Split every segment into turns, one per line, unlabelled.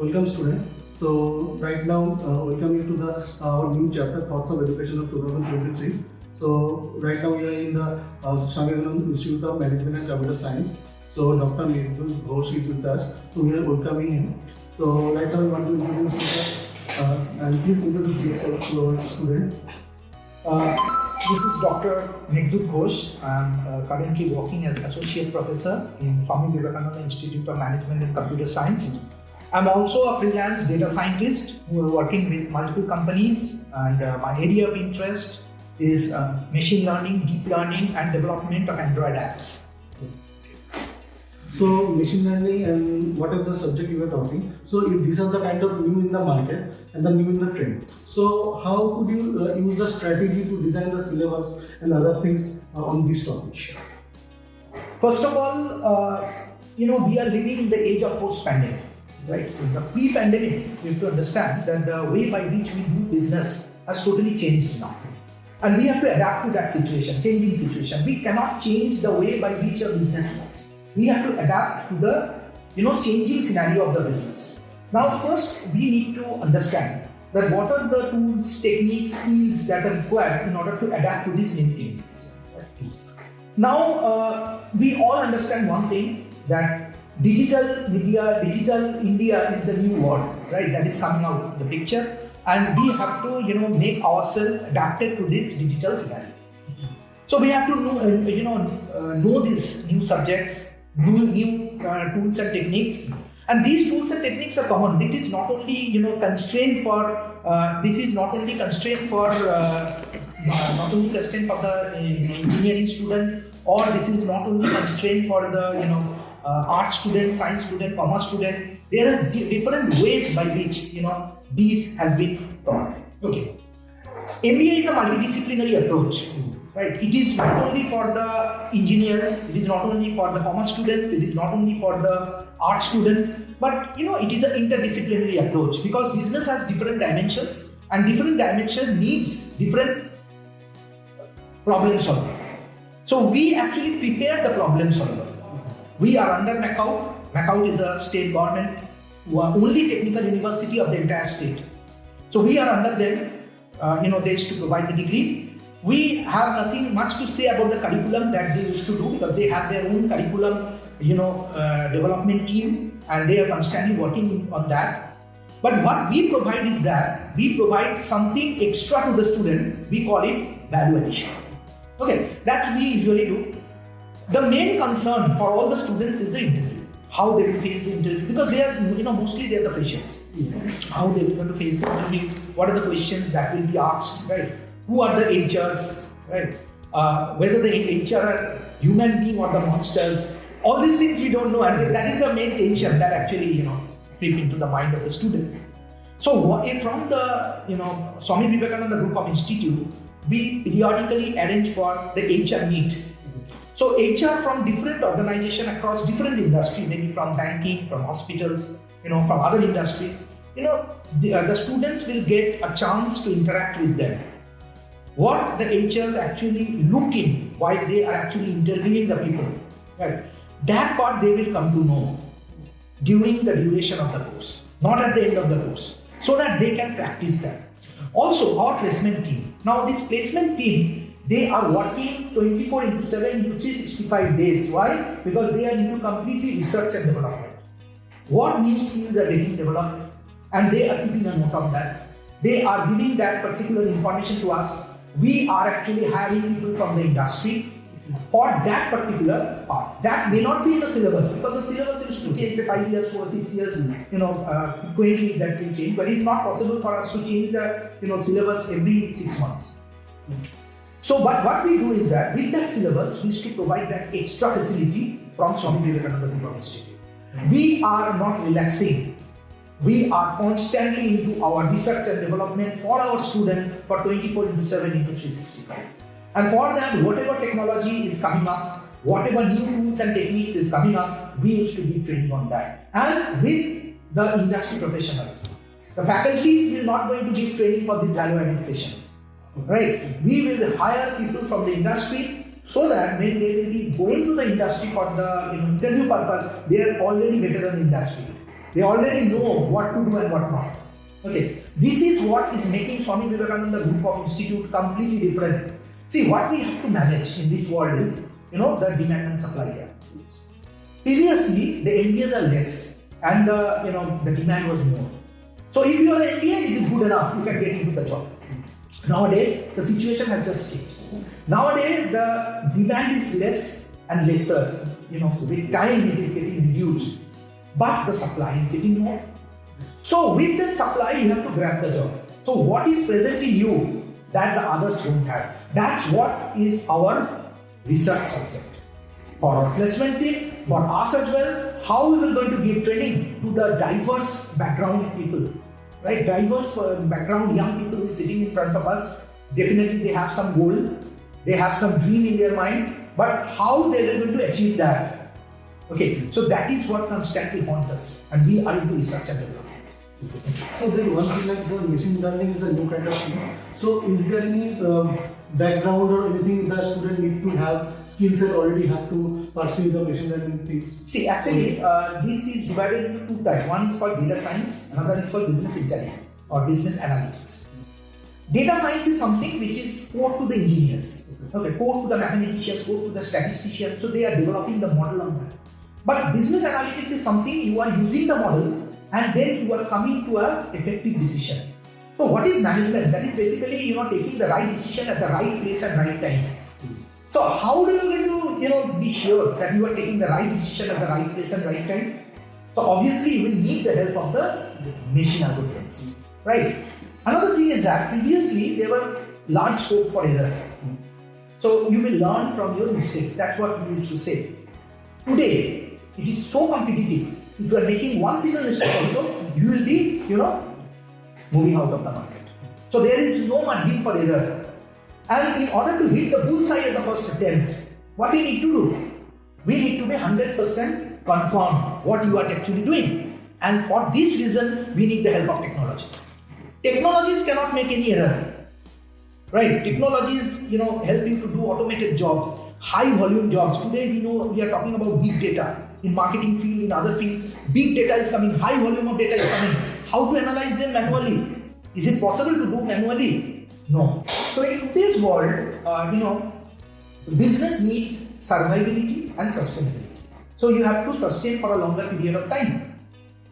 welcome student. So right now, welcome you to the our new chapter Thoughts of Education of 2023. So right now we are in the Swami Vivekananda Institute of Management and Computer Science. So Dr. Meghdoot Ghosh is with us. So we are welcoming him. So right now we want to introduce and please introduce yourself to our student.
This is Dr. Meghdoot Ghosh. I am currently working as Associate Professor in Swami Vivekananda Institute of Management and Computer Science. I am also a freelance data scientist who is working with multiple companies, and my area of interest is machine learning, deep learning and development of Android apps.
So machine learning and what is the subject you are talking. So if these are the kind of new in the market and the new in the trend. So how could you use the strategy to design the syllabus and other things on these topics?
First of all, we are living in the age of post-pandemic, right? In the pre-pandemic, we have to understand that the way by which we do business has totally changed now. And we have to adapt to that situation, changing situation. We cannot change the way by which a business works. We have to adapt to the changing scenario of the business. Now first we need to understand that what are the tools, techniques, skills that are required in order to adapt to these new changes. Now we all understand one thing, that digital media, digital India is the new word, right? That is coming out of the picture, and we have to make ourselves adapted to this digital scenario. So we have to know these new subjects, new tools and techniques, and these tools and techniques are common. It is not only constrained for the engineering student, or this is not only constrained for the art student, science student, commerce student. There are different ways by which these has been taught. Okay, MBA is a multidisciplinary approach. Right. It is not only for the engineers, it is not only for the commerce students, it is not only for the art student, but it is an interdisciplinary approach, because business has different dimensions and different dimension needs different problem solver. So we actually prepare the problem solver. We are under Meghdoot. Meghdoot is a state government, only technical university of the entire state. So we are under them. They used to provide the degree. We have nothing much to say about the curriculum that they used to do, because they have their own curriculum, development team, and they are constantly working on that. But what we provide is that we provide something extra to the student. We call it value addition. Okay, that we usually do. The main concern for all the students is the interview. How they will face the interview, because they are, mostly they are the freshers. How they will going to face the interview? What are the questions that will be asked, right? Who are the HRs, right? Whether the HR are human being or the monsters. All these things we don't know, and that is the main tension that actually creep into the mind of the students. So from the Swami Vivekananda Group of Institute, we periodically arrange for the HR meet. So HR from different organizations across different industry, maybe from banking, from hospitals, from other industries, the students will get a chance to interact with them. What the HRs actually look in while they are actually interviewing the people, right? That part they will come to know during the duration of the course, not at the end of the course, so that they can practice that. Also, our placement team. Now, this placement team, they are working 24/7 into 365 days. Why? Because they are into completely research and development. What new skills are getting developed, and they are keeping a note of that. They are giving that particular information to us. We are actually hiring people from the industry for that particular part. That may not be in the syllabus, because the syllabus used to change 5 years, 4, 6 years, frequently that will change. But it's not possible for us to change the syllabus every 6 months. So, but what we do is that with that syllabus, we used to provide that extra facility from Swami Vivekananda Group of Institute. We are not relaxing. We are constantly into our research and development for our students for 24/7 into 365. And for that, whatever technology is coming up, whatever new tools and techniques is coming up, we used to give training on that. And with the industry professionals. The faculties will not going to give training for these value-added sessions. Right? We will hire people from the industry, so that when they will be going to the industry for the interview purpose, they are already veteran industry. They already know what to do and what not. Okay, this is what is making Swami Vivekananda Group of Institute completely different. See, what we have to manage in this world is, the demand and supply here. Previously, the MBAs are less and the demand was more. So if you are an MBA, it is good enough, you can get into the job. Nowadays, the situation has just changed. Nowadays, the demand is less and lesser. With time it is getting reduced, but the supply is getting more. So with that supply, you have to grab the job. So what is present in you that the others don't have? That's what is our research subject. For our placement team, for us as well, how we will going to give training to the diverse background people, right? Diverse background young people who are sitting in front of us. Definitely they have some goal, they have some dream in their mind, but how they are going to achieve that? Okay, so that is what constantly haunts us, and we are into research and development.
So then one thing like the machine learning is a new kind of thing. So is there any background or anything that student need to have skill set already have to pursue the machine learning things?
See, actually, this is divided into two types. One is called data science, another is called business intelligence or business analytics. Data science is something which is core to the engineers, core to the mathematicians, core to the statisticians. So they are developing the model on that. But business analytics is something you are using the model and then you are coming to an effective decision. So what is management? That is basically taking the right decision at the right place and right time. So how do you going to be sure that you are taking the right decision at the right place and right time? So obviously you will need the help of the machine algorithms, right? Another thing is that previously there were large scope for error. So you will learn from your mistakes. That's what we used to say. Today it is so competitive. If you are making one single mistake also, you will be, moving out of the market. So there is no margin for error. And in order to hit the bullseye at the first attempt, what we need to do? We need to be 100% confirm what you are actually doing. And for this reason, we need the help of technology. Technologies cannot make any error. Right? Technologies, help you to do automated jobs, high volume jobs. Today we are talking about big data. In marketing field, in other fields, big data is coming, high volume of data is coming. How to analyze them manually? Is it possible to do manually? No. So in today's world, business needs survivability and sustainability. So you have to sustain for a longer period of time.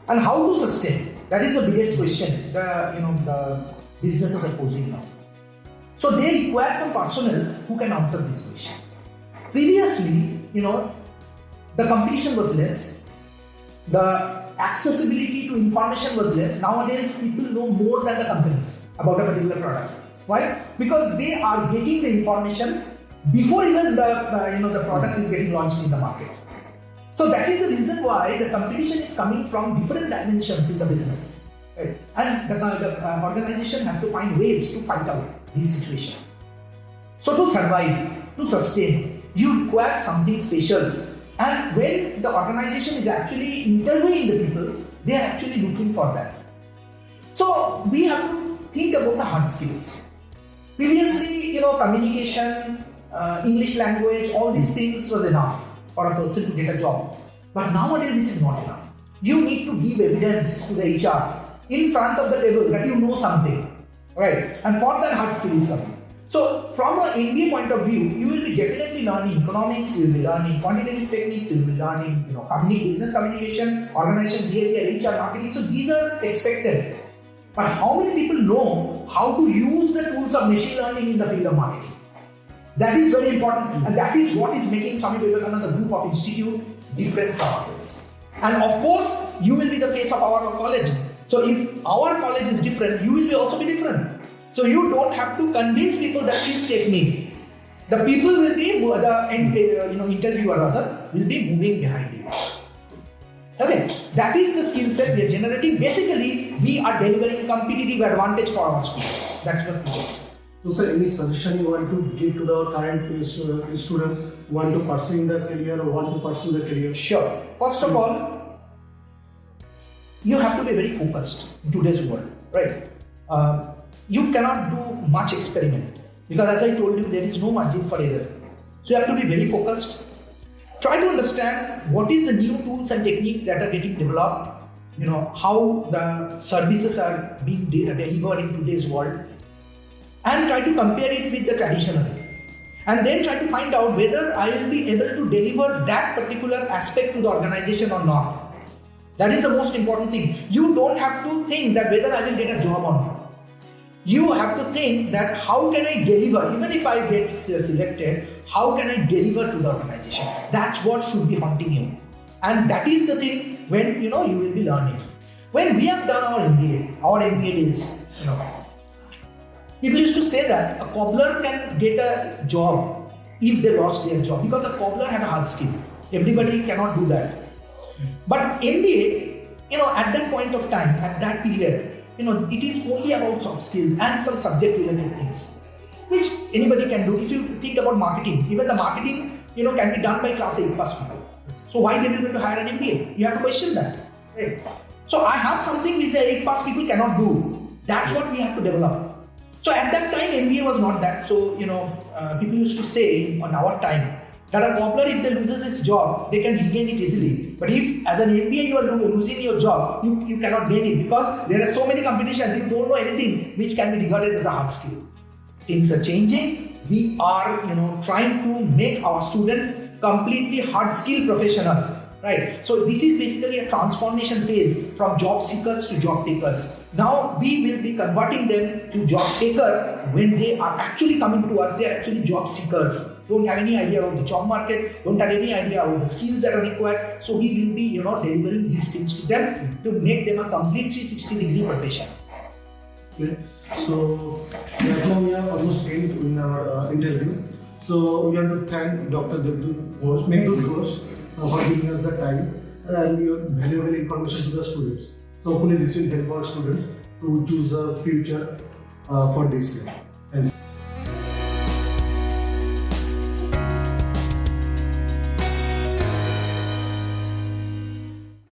And how to sustain? That is the biggest question the businesses are posing now. So they require some personnel who can answer these questions. Previously, the competition was less, the accessibility to information was less. Nowadays, people know more than the companies about a particular product. Why? Because they are getting the information before even the product is getting launched in the market. So that is the reason why the competition is coming from different dimensions in the business. Right? And the organization have to find ways to fight out this situation. So to survive, to sustain, you require something special. And when the organization is actually interviewing the people, they are actually looking for that. So we have to think about the hard skills. Previously, communication, English language, all these things was enough for a person to get a job. But nowadays it is not enough. You need to give evidence to the HR in front of the table that you know something, right? And for that hard skill is coming. So from an MBA point of view, you will be definitely learning economics, you will be learning quantitative techniques, you will be learning business communication, organization behavior, HR, marketing. So these are expected. But how many people know how to use the tools of machine learning in the field of marketing? That is very important, and that is what is making Swami Vivekananda Group of Institute different from others. And of course, you will be the face of our college. So if our college is different, you will also be different. So you don't have to convince people that please take me. The people will be, the interviewer rather, will be moving behind you. Okay, that is the skill set we are generating. Basically, we are delivering competitive advantage for our students. That's what we do.
So sir, any suggestion you want to give to the current students who want to pursue their career or want to pursue their career?
Sure. First of all, you have to be very focused in today's world, right? You cannot do much experiment because as I told you, there is no margin for error. So you have to be very focused. Try to understand what is the new tools and techniques that are getting developed how the services are being delivered in today's world, and try to compare it with the traditional way. And then try to find out whether I will be able to deliver that particular aspect to the organization or not. That is the most important thing. You don't have to think that whether I will get a job or not. You have to think that how can I deliver, even if I get selected, how can I deliver to the organization? That's what should be haunting you. And that is the thing when you will be learning. When we have done our MBA is, people used to say that a cobbler can get a job if they lost their job, because a cobbler had a hard skill. Everybody cannot do that. But MBA, at that point of time, at that period, it is only about soft skills and some subject related things, which anybody can do. If you think about marketing, even the marketing, can be done by class 8 plus people. So why they will going to hire an MBA? You have to question that. Right? So I have something which the 8 plus people cannot do. That's what we have to develop. So at that time, MBA was not that. So, people used to say on our time that a cobbler, if they loses his job, they can regain it easily. But if as an MBA you are losing your job, you cannot gain it, because there are so many competitions, you don't know anything which can be regarded as a hard skill. Things are changing. We are, trying to make our students completely hard skill professional. Right. So this is basically a transformation phase from job seekers to job takers. Now we will be converting them to job taker when they are actually coming to us. They are actually job seekers. Don't have any idea about the job market. Don't have any idea about the skills that are required. So we will be, delivering these things to them to make them a complete 360-degree profession.
Okay. So right now we are almost end in our interview. So we want to thank Dr. Meghdoot Ghosh for giving us the time and your valuable information to the students. So hopefully this will help our students to choose the future for this year.